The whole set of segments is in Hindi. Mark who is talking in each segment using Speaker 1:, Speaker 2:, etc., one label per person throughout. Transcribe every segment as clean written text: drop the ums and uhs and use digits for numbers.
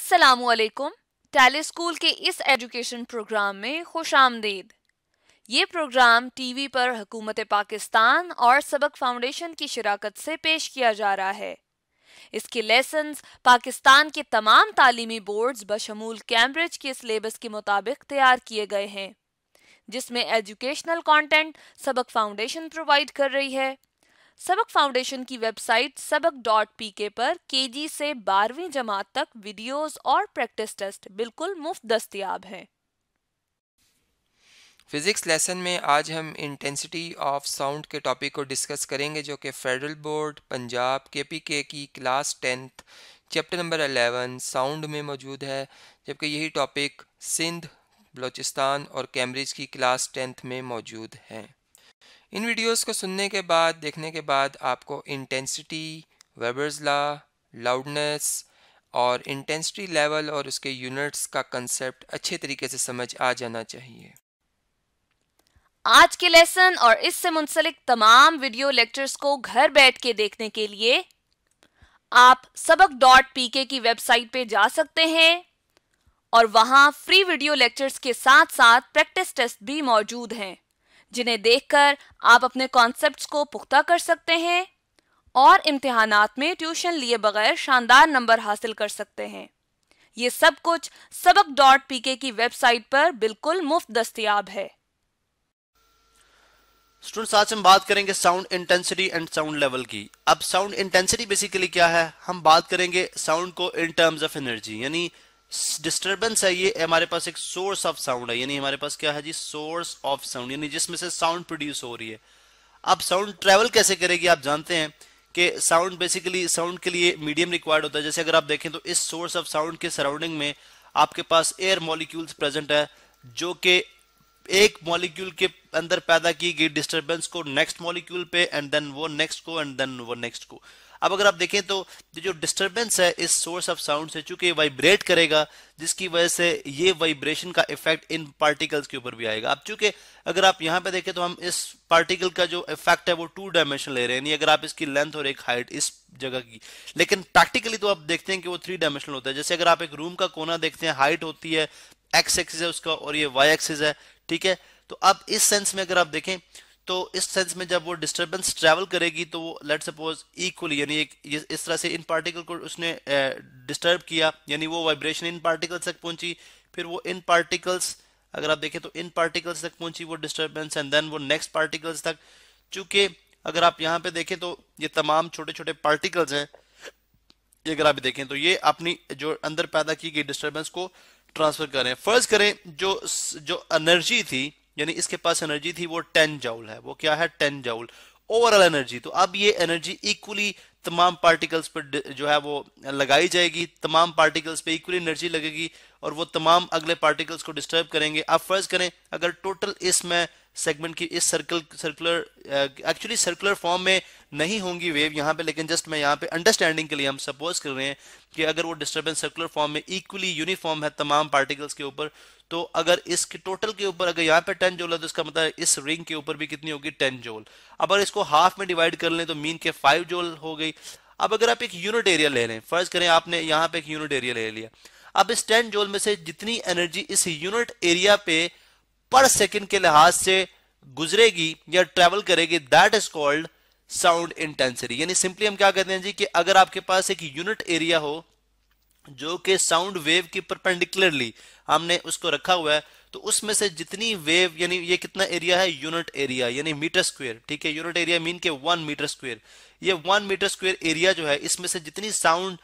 Speaker 1: अस्सलामुअलैकुम। टैली स्कूल के इस एजुकेशन प्रोग्राम में खुशामदीद। ये प्रोग्राम टीवी पर हुकूमत पाकिस्तान और सबक फाउंडेशन की शिराकत से पेश किया जा रहा है। इसके लेसन्स पाकिस्तान के तमाम तालीमी बोर्ड्स बशमूल कैम्ब्रिज के सिलेबस के मुताबिक तैयार किए गए हैं, जिसमें एजुकेशनल कंटेंट सबक फाउंडेशन प्रोवाइड कर रही है। सबक फाउंडेशन की वेबसाइट sabak.pk पर केजी से 12वीं जमात तक वीडियोस और प्रैक्टिस टेस्ट बिल्कुल मुफ्त दस्तयाब हैं।
Speaker 2: फिज़िक्स लेसन में आज हम इंटेंसिटी ऑफ साउंड के टॉपिक को डिस्कस करेंगे, जो कि फेडरल बोर्ड पंजाब KPK की class 10th chapter number 11 sound में मौजूद है, जबकि यही टॉपिक सिंध, बलूचिस्तान और कैम्ब्रिज की क्लास 10th में मौजूद है। इन वीडियोस को सुनने के बाद, देखने के बाद आपको इंटेंसिटी, वेबर्स लॉ, लाउडनेस और इंटेंसिटी लेवल और उसके यूनिट्स का कंसेप्ट अच्छे तरीके से समझ आ जाना चाहिए।
Speaker 1: आज के लेसन और इससे मुंसलिक तमाम वीडियो लेक्चर्स को घर बैठ के देखने के लिए आप sabak.pk की वेबसाइट पे जा सकते हैं और वहां फ्री वीडियो लेक्चर्स के साथ साथ प्रैक्टिस टेस्ट भी मौजूद हैं, जिन्हें देखकर आप अपने कॉन्सेप्ट्स को पुख्ता कर सकते हैं और इम्तिहानात में ट्यूशन लिए बगैर शानदार नंबर हासिल कर सकते हैं। ये सब कुछ sabak.pk की वेबसाइट पर बिल्कुल मुफ्त दस्तयाब है।
Speaker 3: स्टूडेंट्स, आज हम बात करेंगे sound intensity and sound level की। अब साउंड इंटेंसिटी बेसिकली क्या है, हम बात करेंगे साउंड को इन टर्म्स ऑफ एनर्जी, यानी डिस्टरबेंस है, ये हमारे पास एक सोर्स ऑफ साउंड है, यानी हमारे पास क्या है जी, सोर्स ऑफ साउंड, यानी जिसमें से साउंड प्रोड्यूस हो रही है। अब साउंड ट्रेवल कैसे करेगी, आप जानते हैं कि साउंड बेसिकली साउंड के लिए मीडियम रिक्वायर्ड होता है। जैसे अगर आप देखें तो इस सोर्स ऑफ साउंड के सराउंडिंग में आपके पास एयर मॉलिक्यूल्स प्रेजेंट है, जो कि एक मॉलिक्यूल के अंदर पैदा की गई डिस्टरबेंस को नेक्स्ट मॉलिक्यूल पे एंड देन वो नेक्स्ट को एंड देन वो नेक्स्ट को। अब अगर आप देखें तो जो डिस्टरबेंस है इस सोर्स ऑफ साउंड से, चूंकि वाइब्रेट करेगा, जिसकी वजह से ये वाइब्रेशन का इफेक्ट इन पार्टिकल्स के ऊपर भी आएगा। अब चूंकि अगर आप यहाँ पे देखें तो हम इस पार्टिकल का जो इफेक्ट है वो 2 डायमेंशन ले रहे हैं, यानी अगर आप इसकी लेंथ और एक हाइट इस जगह की, लेकिन प्रैक्टिकली तो आप देखते हैं कि वो 3 डायमेंशनल होता है। जैसे अगर आप एक रूम का कोना देखते हैं, हाइट होती है, एक्स एक्सिस है उसका और ये वाई एक्सिस है, ठीक है। तो अब इस सेंस में अगर आप देखें तो इस सेंस में जब वो डिस्टरबेंस ट्रैवल करेगी तो वो लेट सपोज इक्वली, यानी एक इस तरह से इन पार्टिकल को उसने डिस्टर्ब किया, यानी वो वाइब्रेशन इन पार्टिकल्स तक पहुंची, फिर वो इन पार्टिकल्स, अगर आप देखें तो इन पार्टिकल्स तक पहुंची वो डिस्टरबेंस एंड देन वो नेक्स्ट पार्टिकल्स तक। चूंकि अगर आप यहाँ पे देखें तो ये तमाम छोटे छोटे पार्टिकल्स हैं, ये अगर आप देखें तो ये अपनी जो अंदर पैदा की गई डिस्टरबेंस को ट्रांसफर करें। फर्ज करें जो एनर्जी थी, यानी इसके पास एनर्जी थी वो 10 जूल है, वो क्या है 10 जूल ओवरऑल एनर्जी। तो अब ये एनर्जी इक्वली तमाम पार्टिकल्स पर जो है वो लगाई जाएगी, तमाम पार्टिकल्स पे इक्वली एनर्जी लगेगी और वो तमाम अगले पार्टिकल्स को डिस्टर्ब करेंगे। अब फर्ज करें अगर टोटल इसमें सेगमेंट की इस सर्कुलर एक्चुअली सर्कुलर फॉर्म में नहीं होंगी वेव यहाँ पे, लेकिन जस्ट मैं यहाँ पे अंडरस्टैंडिंग के लिए हम सपोज कर रहे हैं कि अगर वो डिस्टर्बेंस सर्कुलर फॉर्म में इक्वली यूनिफॉर्म है तमाम पार्टिकल्स के ऊपर, तो अगर इसके टोटल के ऊपर अगर यहाँ पे 10 जूल है तो इसका मतलब इस रिंग के ऊपर भी कितनी होगी 10 जूल। अब अगर इसको हाफ में डिवाइड कर लें तो मीन के 5 जूल हो गई। अब अगर आप एक यूनिट एरिया ले लें, फर्ज करें आपने यहाँ पे एक यूनिट एरिया ले लिया, अब इस 10 जूल में से जितनी एनर्जी इस यूनिट एरिया पे पर सेकंड के लिहाज से गुजरेगी या ट्रेवल करेगी, that is called sound intensity. यानी सिंपली हम क्या कहते हैं जी कि अगर आपके पास एक यूनिट एरिया हो जो कि साउंड वेव की परपेंडिकुलरली हमने उसको रखा हुआ है, तो उसमें से जितनी वेव, यानी ये कितना एरिया है यूनिट एरिया यानी मीटर स्क्वायर, ठीक है, यूनिट एरिया मीन के 1 मीटर स्क्वायर, ये 1 मीटर स्क्वायर एरिया जो है इसमें से जितनी साउंड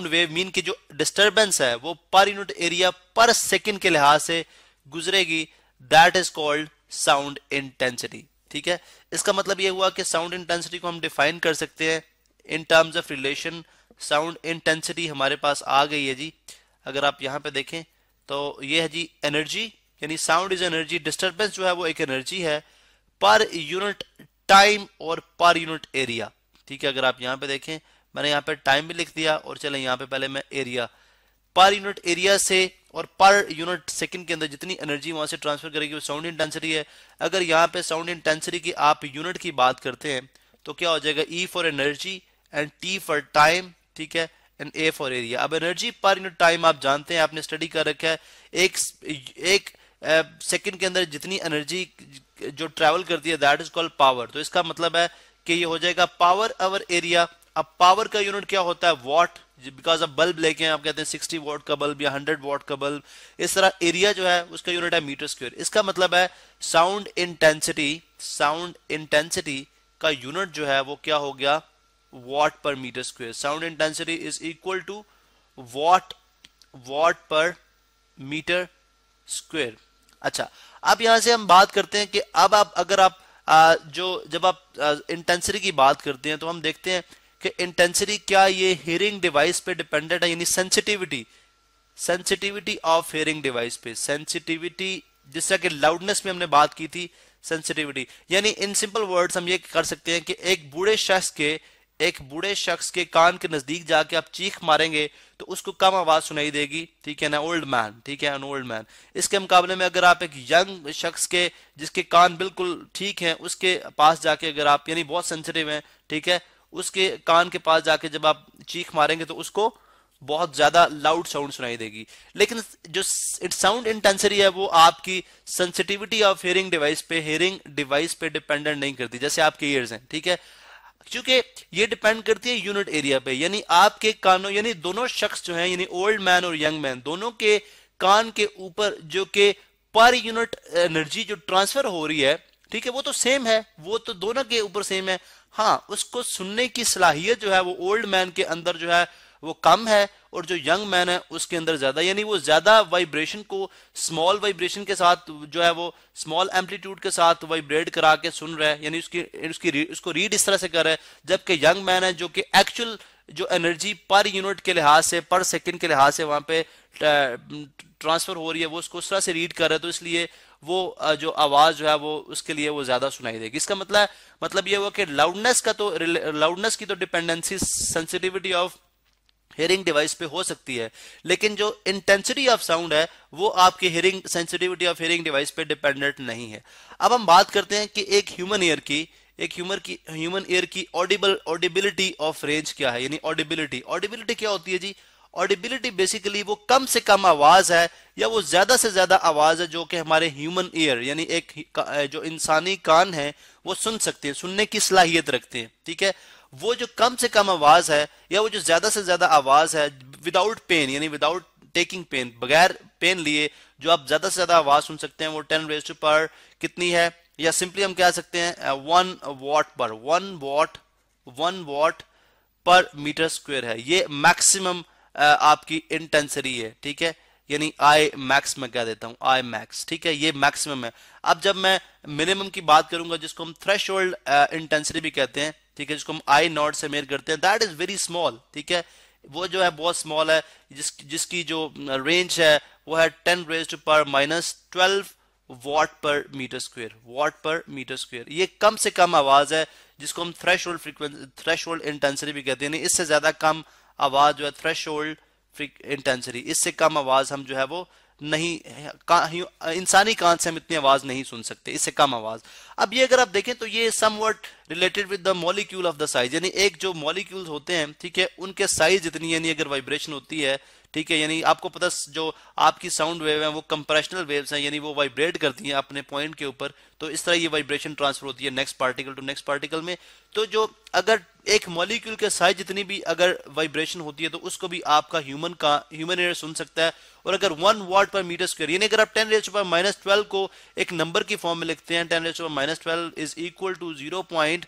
Speaker 3: वेव मीन की जो डिस्टरबेंस है वो पर यूनिट एरिया पर सेकंड के लिहाज से गुजरेगी, that is called sound intensity. ठीक है, इसका मतलब ये हुआ कि साउंड इंटेंसिटी को हम डिफाइन कर सकते हैं in terms of relation. Sound intensity हमारे पास आ गई है जी, अगर आप यहां पे देखें तो ये है जी एनर्जी, यानी साउंड इज एनर्जी, डिस्टरबेंस जो है वो एक एनर्जी है पर यूनिट टाइम और पर यूनिट एरिया। ठीक है, अगर आप यहां पे देखें मैंने यहाँ पे टाइम भी लिख दिया और चले यहाँ पे पहले मैं एरिया, पर यूनिट एरिया से और पर यूनिट सेकंड के अंदर जितनी एनर्जी वहां से ट्रांसफर करेगी वो साउंड इंटेंसिटी है। अगर यहाँ पे साउंड इंटेंसिटी की आप यूनिट की बात करते हैं तो क्या हो जाएगा, E for energy and T for time, ठीक है, एंड ए फॉर एरिया। अब एनर्जी पर यूनिट टाइम आप जानते हैं, आपने स्टडी कर रखा है, एक सेकंड के अंदर जितनी एनर्जी जो ट्रेवल करती है दैट इज कॉल्ड पावर। तो इसका मतलब है कि ये हो जाएगा पावर अवर एरिया। अब पावर का यूनिट क्या होता है? वॉट। बिकॉज अब बल्ब लेके आप कहते हैं 60 वॉट का बल्ब या 100 वॉट का बल्ब, इस तरह एरिया जो है उसका यूनिट है मीटर स्क्वायर। इसका मतलब है साउंड इंटेंसिटी का यूनिट जो है वो क्या हो गया? Watt per metre square. Sound intensity is equal to watt per metre square. अच्छा, अब यहां से हम बात करते हैं कि अब आप अगर आप जब आप इंटेंसिटी की बात करते हैं तो हम देखते हैं कि इंटेंसिटी क्या ये हियरिंग डिवाइस पे डिपेंडेंट है, यानी सेंसिटिविटी ऑफ हियरिंग डिवाइस पे। सेंसिटिविटी, जिस तरह के लाउडनेस में हमने बात की थी, सेंसिटिविटी यानी इन सिंपल वर्ड्स हम ये कर सकते हैं कि एक बूढ़े शख्स के कान के नजदीक जाके आप चीख मारेंगे तो उसको कम आवाज सुनाई देगी, ठीक है ना, ओल्ड मैन, ठीक है, एन ओल्ड मैन। इसके मुकाबले में अगर आप एक यंग शख्स के जिसके कान बिल्कुल ठीक हैं उसके पास जाके अगर आप, यानी बहुत सेंसिटिव हैं, ठीक है, उसके कान के पास जाके जब आप चीख मारेंगे तो उसको बहुत ज्यादा लाउड साउंड सुनाई देगी। लेकिन जो साउंड इंटेंसिटी है वो आपकी सेंसिटिविटी ऑफ हियरिंग डिवाइस पे डिपेंडेंट नहीं करती, जैसे आपके ईयर्स हैं, ठीक है, क्योंकि ये डिपेंड करती है यूनिट एरिया पे। यानी आपके कानों, यानी दोनों शख्स जो हैं, यानी ओल्ड मैन और यंग मैन, दोनों के कान के ऊपर जो के पर यूनिट एनर्जी जो ट्रांसफर हो रही है, ठीक है, वो तो सेम है, वो तो दोनों के ऊपर सेम है। हाँ, उसको सुनने की सलाहियत जो है वो ओल्ड मैन के अंदर जो है वो कम है और जो यंग मैन है उसके अंदर ज्यादा, यानी वो ज्यादा वाइब्रेशन को स्मॉल वाइब्रेशन के साथ जो है वो स्मॉल एम्पलीट्यूड के साथ वाइब्रेट करा के सुन रहा है, यानी उसको रीड इस तरह से कर रहा है। जबकि यंग मैन है जो कि एक्चुअल जो एनर्जी पर यूनिट के लिहाज से, पर सेकंड के लिहाज से वहां पे ट्रांसफर हो रही है, वो उसको उस तरह से रीड कर रहा है, तो इसलिए वो जो आवाज जो है वो उसके लिए वो ज्यादा सुनाई देगी। इसका मतलब ये हुआ कि लाउडनेस की तो dependency sensitivity of hearing device पे हो सकती है, लेकिन जो इंटेंसिटी ऑफ साउंड है वो आपकी सेंसिटिविटी ऑफ हियरिंग डिवाइस पे डिपेंडेंट नहीं है। अब हम बात करते हैं कि एक ह्यूमन ईयर की ऑडिबिलिटी ऑफ रेंज क्या है, यानी ऑडिबिलिटी क्या होती है जी? ऑडिबिलिटी बेसिकली वो कम से कम आवाज है या वो ज्यादा से ज्यादा आवाज है जो कि हमारे ह्यूमन ईयर, यानी एक जो इंसानी कान है वो सुन सकते हैं, सुनने की सलाहियत रखते हैं, ठीक है। वो जो कम से कम आवाज है या वो जो ज्यादा से ज्यादा आवाज है विदाउट पेन, यानी विदाउट टेकिंग पेन, बगैर पेन लिए जो आप ज्यादा से ज्यादा आवाज सुन सकते हैं, वो 10 रेज़ टू पावर कितनी है, या सिंपली हम कह सकते हैं 1 वॉट पर मीटर स्क्वायर है। ये मैक्सिमम आपकी इंटेंसिटी है, ठीक है, यानी आई मैक्स मैं कह देता हूं, आई मैक्स, ठीक है, ये मैक्सिमम है। अब जब मैं मिनिमम की बात करूंगा जिसको हम थ्रेशोल्ड इंटेंसिटी भी कहते हैं, ठीक है, जिसको हम आई नॉट से मेजर करते हैं, दैट इज वेरी स्मॉल, ठीक है, वो जो है बहुत स्मॉल है, जिसकी जो रेंज है वो है 10 raise to power -12 what per metre square. ये कम से कम आवाज है जिसको हम थ्रेशोल्ड इंटेंसिटी भी कहते हैं, इससे ज्यादा कम आवाज जो है थ्रेशोल्ड इंटेंसिटी, इससे कम आवाज हम जो है वो नहीं, इंसानी कान से हम इतनी आवाज नहीं सुन सकते, इससे कम आवाज। अब ये अगर आप देखें तो ये somewhat related with the molecule of the size, यानी एक जो मॉलिक्यूल्स होते हैं, ठीक है, उनके साइज जितनी, यानी अगर वाइब्रेशन होती है, ठीक है, यानी आपको पता जो आपकी साउंड वेव है वो कंप्रेशनल वेव्स हैं, यानी वो वाइब्रेट करती हैं अपने पॉइंट के ऊपर, तो इस तरह ये वाइब्रेशन ट्रांसफर होती है next particle to next particle में। तो जो अगर एक मॉलिक्यूल के साइज जितनी भी अगर वाइब्रेशन होती है तो उसको भी आपका ह्यूमन ईयर सुन सकता है। और अगर 1 वॉट पर मीटर स्क्वायर, यानी अगर आप 10 रेज़ टू पावर -12 को एक नंबर की फॉर्म में लिखते हैं, 10 raise to power -12 is equal to 0.1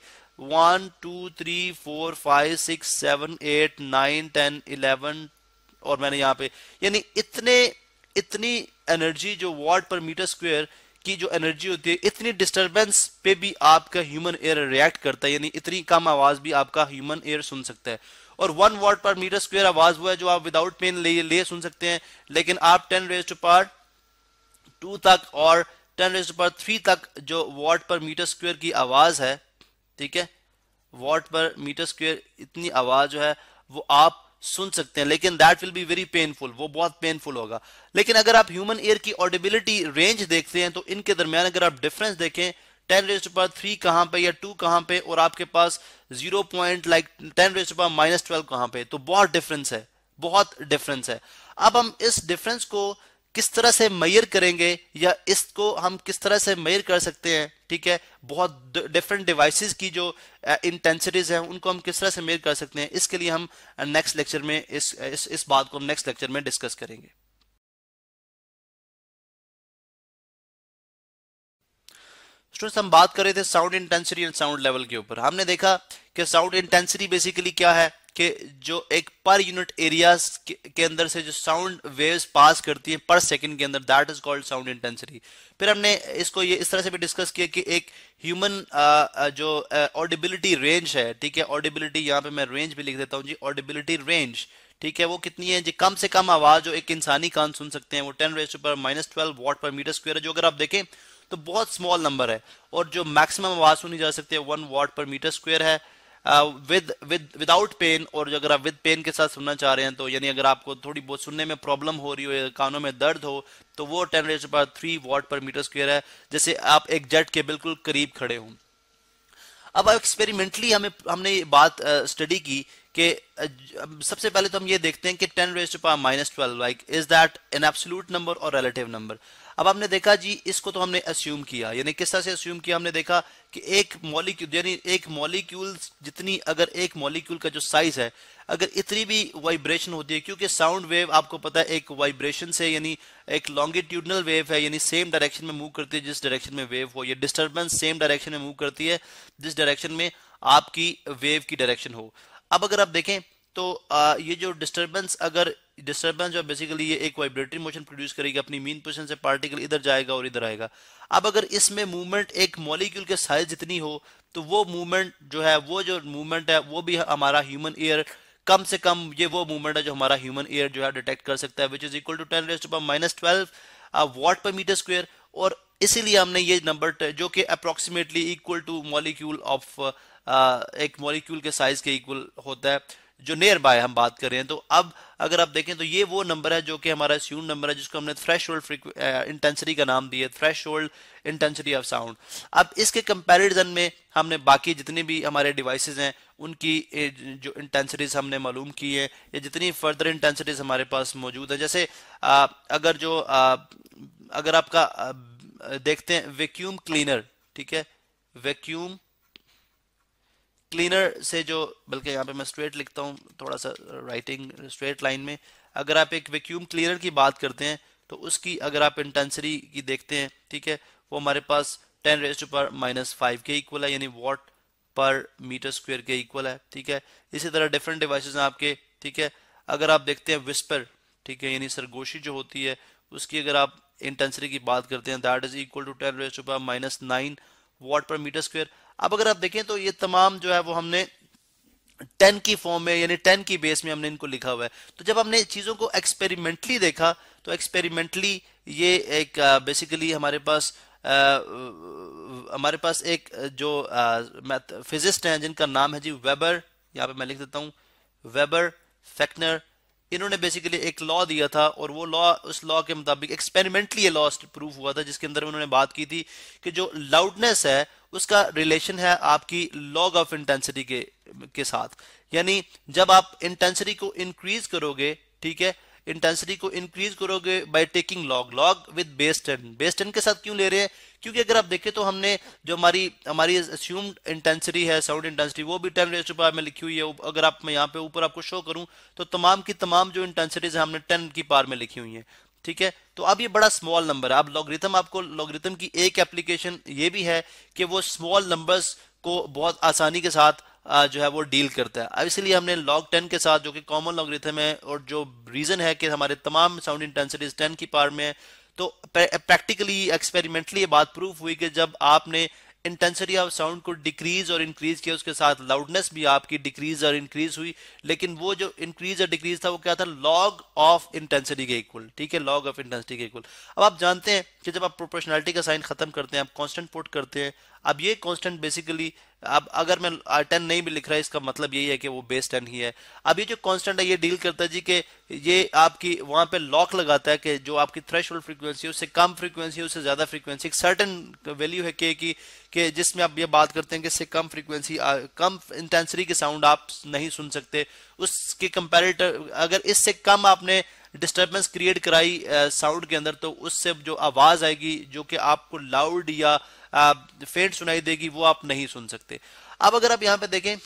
Speaker 3: 2 3 4 5 6 7 8 9 10 11, और मैंने यहाँ पे यानी इतनी एनर्जी जो वॉट पर मीटर स्क्वायर की जो एनर्जी होती है, इतनी डिस्टरबेंस पे भी आपका ह्यूमन एयर रिएक्ट करता है, यानी इतनी कम आवाज भी आपका ह्यूमन एयर सुन सकता है। और 1 वॉट पर मीटर स्क्वायर आवाज वो है जो आप विदाउट पेन ले सुन सकते हैं, लेकिन आप 10 रेज़ टू पावर 2 तक और 10 रेज़ टू पावर 3 तक जो वॉट पर मीटर स्क्वायर की आवाज है, ठीक है, वॉट पर मीटर स्क्वायर इतनी आवाज जो है वो आप सुन सकते हैं, लेकिन that will be very painful, वो बहुत पेनफुल होगा। लेकिन अगर आप ह्यूमन ईयर की ऑडिबिलिटी रेंज देखते हैं तो इनके दरमियान अगर आप डिफरेंस देखें, 10⁻³ कहाँ पे या 2 कहाँ पे, और आपके पास 10⁻12 कहाँ पे, तो बहुत डिफरेंस है, बहुत डिफरेंस है। अब हम इस डिफरेंस को किस तरह से मेजर करेंगे या इसको हम किस तरह से मेजर कर सकते हैं, ठीक है, बहुत डिफरेंट डिवाइसेस की जो इंटेंसिटीज हैं उनको हम किस तरह से मेजर कर सकते हैं, इसके लिए हम नेक्स्ट लेक्चर में इस बात को हम नेक्स्ट लेक्चर में डिस्कस करेंगे। स्टूडेंट्स, हम बात कर रहे थे sound intensity and sound level के ऊपर। हमने देखा कि साउंड इंटेंसिटी बेसिकली क्या है कि जो एक पर यूनिट एरिया के अंदर से जो साउंड वेव्स पास करती है पर सेकंड के अंदर, that is called sound intensity. फिर हमने इसको ये इस तरह से भी डिस्कस किया कि एक ह्यूमन जो ऑडिबिलिटी रेंज है, ठीक है, ऑडिबिलिटी यहाँ पे मैं रेंज भी लिख देता हूँ जी, ऑडिबिलिटी रेंज, ठीक है, वो कितनी है जी, कम से कम आवाज जो एक इंसानी कान सुन सकते हैं वो 10⁻⁻12 वॉट पर मीटर स्क्वायर है, जो अगर आप देखें तो बहुत स्मॉल नंबर है। और जो मैक्सिमम आवाज सुनी जा सकती है 1 वॉट पर मीटर स्क्वायर है विदाउट पेन। और अगर आप विद पेन के साथ सुनना चाह रहे हैं तो यानी अगर आपको थोड़ी बहुत सुनने में प्रॉब्लम हो रही हो या कानों में दर्द हो तो वो 10⁻³ वॉट पर मीटर स्क्वायर है, जैसे आप एक जेट के बिल्कुल करीब खड़े हों। अब एक्सपेरिमेंटली हमने ये बात स्टडी की कि सबसे पहले तो हम ये देखते हैं कि 10⁻⁻12 like is that an absolute number और रिलेटिव नंबर। अब हमने देखा जी इसको तो हमने अस्यूम किया, यानी किस तरह से अस्यूम किया, हमने देखा कि एक मॉलिक्यूल यानी एक मॉलिक्यूल जितनी, अगर एक मॉलिक्यूल का जो साइज है अगर इतनी भी वाइब्रेशन होती है, क्योंकि साउंड वेव आपको पता है एक वाइब्रेशन से यानी एक लॉन्गिट्यूडनल वेव है, यानी सेम डायरेक्शन में मूव करती है जिस डायरेक्शन में वेव हो, ये डिस्टर्बेंस सेम डायरेक्शन में मूव करती है जिस डायरेक्शन में आपकी वेव की डायरेक्शन हो। अब अगर आप देखें तो ये जो डिस्टर्बेंस जो बेसिकली ये एक वाइब्रेटरी मोशन प्रोड्यूस करेगी, अपनी मीन पोजीशन से पार्टिकल इधर जाएगा और इधर आएगा। अब अगर इसमें मूवमेंट एक मॉलिक्यूल के साइज जितनी हो तो वो मूवमेंट जो है वो भी हमारा ह्यूमन ईयर कम से कम ये वो मूवमेंट है जो हमारा ह्यूमन ईयर जो है डिटेक्ट कर सकता है, which is equal to 10⁻12 watt per metre square. और इसीलिए हमने ये नंबर जो कि approximately equal to molecule of एक मॉलिक्यूल के साइज के इक्वल होता है जो नियर बाय हम बात कर रहे हैं। तो अब अगर आप देखें तो ये वो नंबर है जो कि हमारा अस्यूम्ड नंबर है, जिसको हमने थ्रेशोल्ड इंटेंसिटी का नाम दिया, थ्रेशोल्ड इंटेंसिटी ऑफ साउंड। अब इसके कंपैरिजन में हमने बाकी जितने भी हमारे डिवाइसेस हैं उनकी जो इंटेंसिटीज हमने मालूम की है या जितनी फर्दर इंटेंसिटीज हमारे पास मौजूद है, जैसे अगर आपका देखते हैं वैक्यूम क्लीनर, ठीक है, वैक्यूम क्लीनर से जो, बल्कि यहाँ पे मैं स्ट्रेट लिखता हूँ थोड़ा सा राइटिंग स्ट्रेट लाइन में, अगर आप एक वैक्यूम क्लीनर की बात करते हैं तो उसकी अगर आप इंटेंसिटी की देखते हैं, ठीक है, वो हमारे पास 10⁻⁻5 के इक्वल है, यानी वॉट पर मीटर स्क्वायर के इक्वल है, ठीक है। इसी तरह डिफरेंट डिवाइसेस हैं आपके, ठीक है। अगर आप देखते हैं विस्पर, ठीक है, यानी सरगोशी जो होती है उसकी अगर आप इंटेंसिटी की बात करते हैं that is equal to 10⁻⁹ watt per metre square. अब अगर आप देखें तो ये तमाम जो है वो हमने 10 की फॉर्म में यानी 10 की बेस में हमने इनको लिखा हुआ है। तो जब हमने चीजों को एक्सपेरिमेंटली देखा तो एक्सपेरिमेंटली ये एक बेसिकली हमारे पास एक जो फिजिस्ट हैं जिनका नाम है जी वेबर, यहाँ पे मैं लिख देता हूँ वेबर फेक्नर, इन्होंने बेसिकली एक लॉ दिया था और वो लॉ, उस लॉ के मुताबिक एक्सपेरिमेंटली ये लॉ प्रूफ हुआ था, जिसके अंदर उन्होंने बात की थी कि जो लाउडनेस है उसका रिलेशन है आपकी लॉग ऑफ इंटेंसिटी के साथ। यानी जब आप इंटेंसिटी को इंक्रीज करोगे, ठीक है, इंटेंसिटी को इंक्रीज करोगे by taking log with base 10 के साथ क्यों ले रहे हैं, क्योंकि अगर आप देखें तो हमने जो हमारी अस्यूम्ड इंटेंसिटी है साउंड इंटेंसिटी वो भी 10⁻⁵ में लिखी हुई है। अगर आप मैं यहाँ पे ऊपर आपको शो करूं तो तमाम की तमाम जो इंटेंसिटीज है हमने 10 की पावर में लिखी हुई है, ठीक है। तो अब ये बड़ा स्मॉल नंबर है। अब लॉगरिथम की एक एप्लीकेशन ये भी है कि वो स्मॉल नंबर्स को बहुत आसानी के साथ जो है वो डील करता है। अब इसलिए हमने log 10 के साथ, जो कि कॉमन लॉगरिथम है और जो रीजन है कि हमारे तमाम साउंड इंटेंसिटीज 10 की पावर में है, तो प्रैक्टिकली एक्सपेरिमेंटली ये बात प्रूफ हुई कि जब आपने इंटेंसिटी ऑफ साउंड को डिक्रीज और इंक्रीज किया उसके साथ लाउडनेस भी आपकी डिक्रीज और इंक्रीज हुई, लेकिन वो जो इंक्रीज और डिक्रीज था वो क्या था, लॉग ऑफ इंटेंसिटी के इक्वल, ठीक है, लॉग ऑफ इंटेंसिटी के इक्वल। अब आप जानते हैं कि जब आप प्रोपोर्शनैलिटी का साइन खत्म करते हैं, आप कांस्टेंट पुट करते हैं, अब ये कांस्टेंट बेसिकली, अब अगर मैं 10 नहीं भी लिख रहा है इसका मतलब यही है कि वो बेस 10 ही है। अब ये जो कांस्टेंट है ये डील करता है जी कि ये आपकी वहां पे लॉक लगाता है कि जो आपकी थ्रेशोल्ड फ्रीक्वेंसी है उससे कम फ्रीक्वेंसी, उससे ज्यादा फ्रीक्वेंसी, एक सर्टेन वैल्यू है के की कि जिसमें आप ये बात करते हैं कि इससे कम फ्रीक्वेंसी, कम इंटेंसिटी के साउंड आप नहीं सुन सकते। उसके कंपैरेटर अगर इससे कम आपने डिस्टर्बेंस क्रिएट कराई साउंड के अंदर, तो उससे जो आवाज आएगी जो कि आपको लाउड या फेंट सुनाई देगी वो आप नहीं सुन सकते। अब अगर आप यहां पे देखें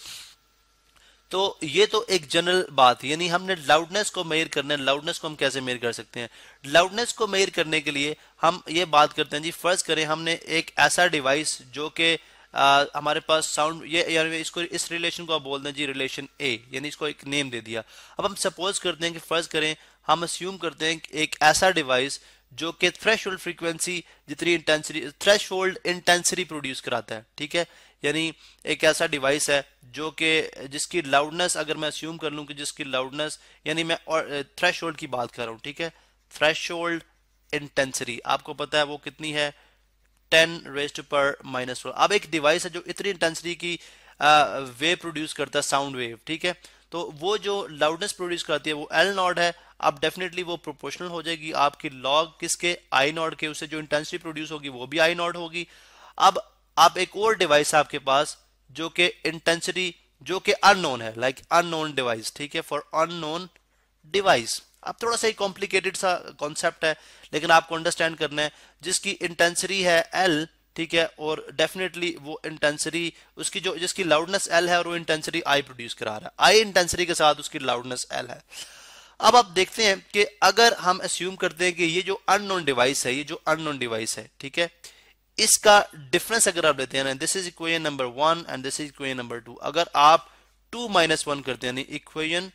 Speaker 3: तो ये तो एक जनरल बात है, यानी हमने लाउडनेस को मेजर करना है। लाउडनेस को हम कैसे मेजर कर सकते हैं? लाउडनेस को मेजर करने के लिए हम ये बात करते हैं जी, फर्ज करें हमने एक ऐसा डिवाइस जो कि हमारे पास साउंड, ये यानी इसको, इस रिलेशन को आप बोल दें जी रिलेशन ए, यानी इसको एक नेम दे दिया। अब हम सपोज करते हैं कि फर्ज करें, हम अस्यूम करते हैं कि एक ऐसा डिवाइस जो कि थ्रेशोल्ड फ्रीक्वेंसी जितनी इंटेंसिटी, थ्रेशोल्ड इंटेंसिटी प्रोड्यूस कराता है, ठीक है। यानी एक ऐसा डिवाइस है जो कि जिसकी लाउडनेस, अगर मैं अस्यूम कर लूं कि जिसकी लाउडनेस, यानी मैं थ्रेशोल्ड की बात कर रहा हूं, ठीक है। थ्रेशोल्ड इंटेंसिटी आपको पता है वो कितनी है, 10⁻⁻⁴। अब एक डिवाइस है जो इतनी इंटेंसिटी की वेव प्रोड्यूस करता है, साउंड वेव, ठीक है। तो वो जो लाउडनेस प्रोड्यूस करती है वो एल नॉट है। अब डेफिनेटली वो प्रोपोर्शनल हो जाएगी आपकी लॉग किसके, आई नॉट के, उससे जो इंटेंसिटी प्रोड्यूस होगी वो भी आई नॉट होगी। अब आप एक और डिवाइस है आपके पास जो कि इंटेंसिटी जो कि अननोन है, लाइक अननोन डिवाइस, ठीक है, फॉर अननोन डिवाइस। अब थोड़ा सा कॉम्प्लिकेटेड सा कॉन्सेप्ट है लेकिन आपको अंडरस्टैंड करना है, जिसकी इंटेंसिटी है एल, ठीक है, और डेफिनेटली वो इंटेंसिटी उसकी जो, जिसकी लाउडनेस एल है और वो इंटेंसिटी आई प्रोड्यूस करा रहा है, आई इंटेंसिटी के साथ उसकी लाउडनेस एल है। अब आप देखते हैं कि अगर हम अस्यूम करते हैं कि ये जो अननोन डिवाइस है, ये जो अननोन डिवाइस है, ठीक है, इसका डिफरेंस अगर आप लेते हैं, this is equation number 1 and this is equation number 2, अगर आप 2 - 1 करते हैं, इक्वेशन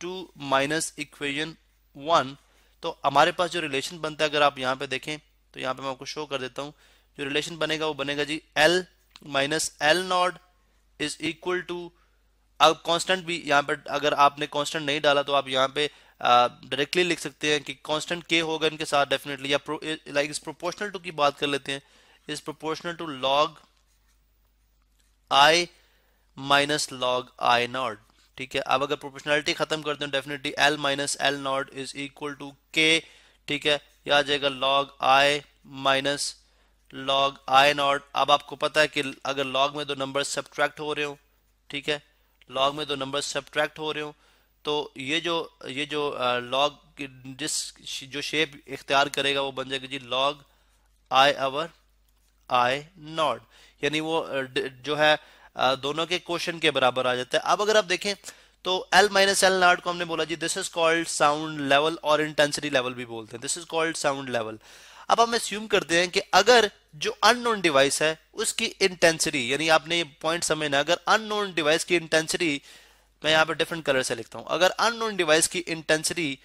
Speaker 3: 2 - इक्वेशन 1, तो हमारे पास जो रिलेशन बनता है, अगर आप यहां पे देखें तो यहां पे मैं आपको शो कर देता हूं, जो रिलेशन बनेगा वो बनेगा जी L - L naught is equal to, अब कांस्टेंट भी यहाँ पर अगर आपने कांस्टेंट नहीं डाला तो आप यहाँ पे डायरेक्टली लिख सकते हैं कि कांस्टेंट के होगा इनके साथ डेफिनेटली, या लाइक इज प्रोपोर्शनल टू की बात कर लेते हैं, is proportional to log I minus log I naught, ठीक है। अब अगर प्रोपोर्शनलिटी खत्म करते हैं definitely L - L naught is equal to K, ठीक है, यह आ जाएगा log I minus log I naught. अब आपको पता है कि अगर लॉग में दो नंबर सब्ट्रैक्ट हो रहे हो, ठीक है, लॉग में दो नंबर सब्ट्रैक्ट हो रहे हो, तो ये जो लॉग जिस जो शेप इख्तियार करेगा वो बन जाएगा जी log I our I not, यानी वो जो है दोनों के क्वोशंट के बराबर आ जाता है। अब अगर आप देखें तो L - L नॉट को हमने बोला जी this is called sound level, और इंटेंसिटी लेवल भी बोलते हैं, this is called sound level. अब हम अस्यूम करते हैं कि अगर जो अननोन डिवाइस है उसकी इंटेंसिटी, यानी आपने ये पॉइंट समझना, अगर अननोन डिवाइस की इंटेंसिटी, मैं यहाँ पे डिफरेंट कलर से लिखता हूं, अगर अननोन डिवाइस की intensity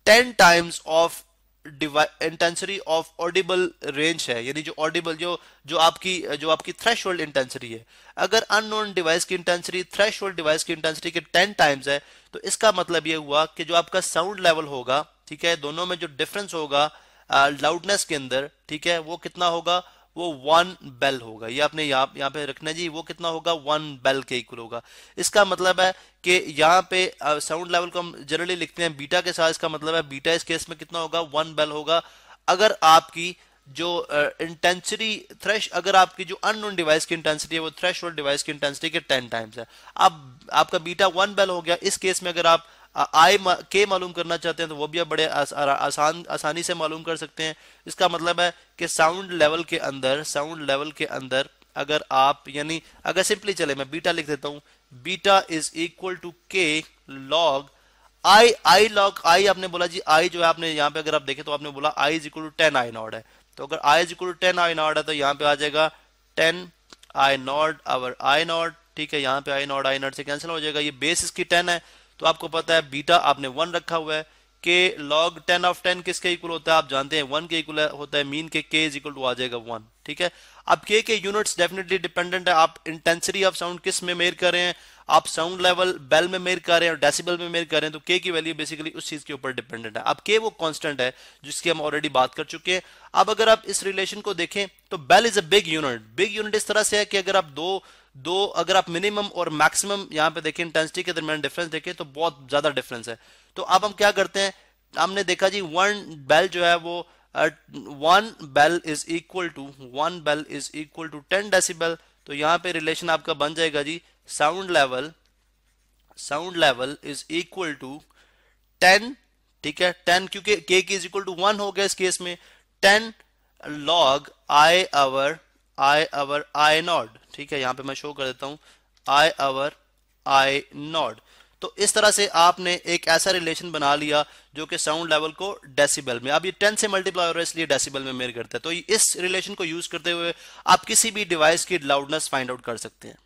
Speaker 3: 10 times of intensity of Audible range है, यानी जो ऑडिबल जो आपकी थ्रेशोल्ड इंटेंसिटी है, अगर अननोन डिवाइस की इंटेंसिटी थ्रेशोल्ड डिवाइस की इंटेंसिटी के 10 टाइम्स है, तो इसका मतलब ये हुआ कि जो आपका साउंड लेवल होगा, ठीक है, दोनों में जो डिफरेंस होगा लाउडनेस के अंदर, ठीक है, वो कितना होगा, वो 1 बेल होगा। ये आपने यहाँ पे रखना जी, वो कितना होगा, 1 बेल के इक्वल होगा। इसका मतलब है कि यहाँ पे साउंड लेवल को हम जनरली लिखते हैं बीटा के साथ, इसका मतलब है बीटा इस केस में कितना होगा, 1 बेल होगा। अगर आपकी जो इंटेंसिटी अगर आपकी जो अननोन डिवाइस की इंटेंसिटी है वो थ्रेशोल्ड डिवाइस की इंटेंसिटी के 10 टाइम्स है, अब आपका बीटा 1 बेल हो गया। इस केस में अगर आप आई के मालूम करना चाहते हैं तो वो भी आप बड़े आसानी से मालूम कर सकते हैं। इसका मतलब है कि साउंड लेवल के अंदर अगर आप, यानी अगर सिंपली चले मैं बीटा लिख देता हूं, बीटा इज इक्वल टू के लॉग आई लॉग आई, आपने बोला जी आई जो है, आपने यहाँ पे अगर आप देखें तो आपने बोला I is equal to 10 I naught है, तो अगर I is equal to 10 I naught है तो यहाँ पे आ जाएगा 10 I not our I naught, ठीक है, यहाँ पे आई नॉट से कैंसिल हो जाएगा, ये बेस इसकी 10 है, तो आपको पता है बीटा आपने 1 रखा हुआ है, के लॉग 10 ऑफ 10 किसके इक्वल होता है, आप जानते हैं 1 के इक्वल होता है, मीन के इज इक्वल टू आ जाएगा 1, ठीक है। अब के यूनिट्स डेफिनेटली डिपेंडेंट है, आप इंटेंसिटी ऑफ साउंड किस में मेजर कर रहे हैं, आप साउंड लेवल बेल में मेजर कर रहे हैं और डेसिबल में मेजर कर रहे हैं, तो के की वैल्यू बेसिकली उस चीज के ऊपर डिपेंडेंट है। अब के वो कांस्टेंट है जिसकी हम ऑलरेडी बात कर चुके हैं। अब अगर आप इस रिलेशन को देखें तो bel is a big unit. Big unit इस तरह से है कि अगर आप दो अगर आप मिनिमम और मैक्सिमम यहाँ पे देखें इंटेंसिटी के दरमियान डिफरेंस देखें तो बहुत ज्यादा डिफरेंस है। तो अब हम क्या करते हैं, हमने देखा जी वन बेल जो है वो one bel is equal to 10 decibel. तो यहाँ पे रिलेशन आपका बन जाएगा जी sound level is equal to 10, ठीक है 10 क्योंकि के की इज इक्वल टू 1 हो गया इस केस में, 10 log I over I naught, ठीक है यहाँ पे मैं शो कर देता हूं आई नॉट। तो इस तरह से आपने एक ऐसा रिलेशन बना लिया जो कि साउंड लेवल को डेसिबल में, अब ये 10 से मल्टीप्लाई हो रहा है इसलिए डेसिबल में मेजर करता है। तो इस रिलेशन को यूज करते हुए आप किसी भी डिवाइस की लाउडनेस फाइंड आउट कर सकते हैं।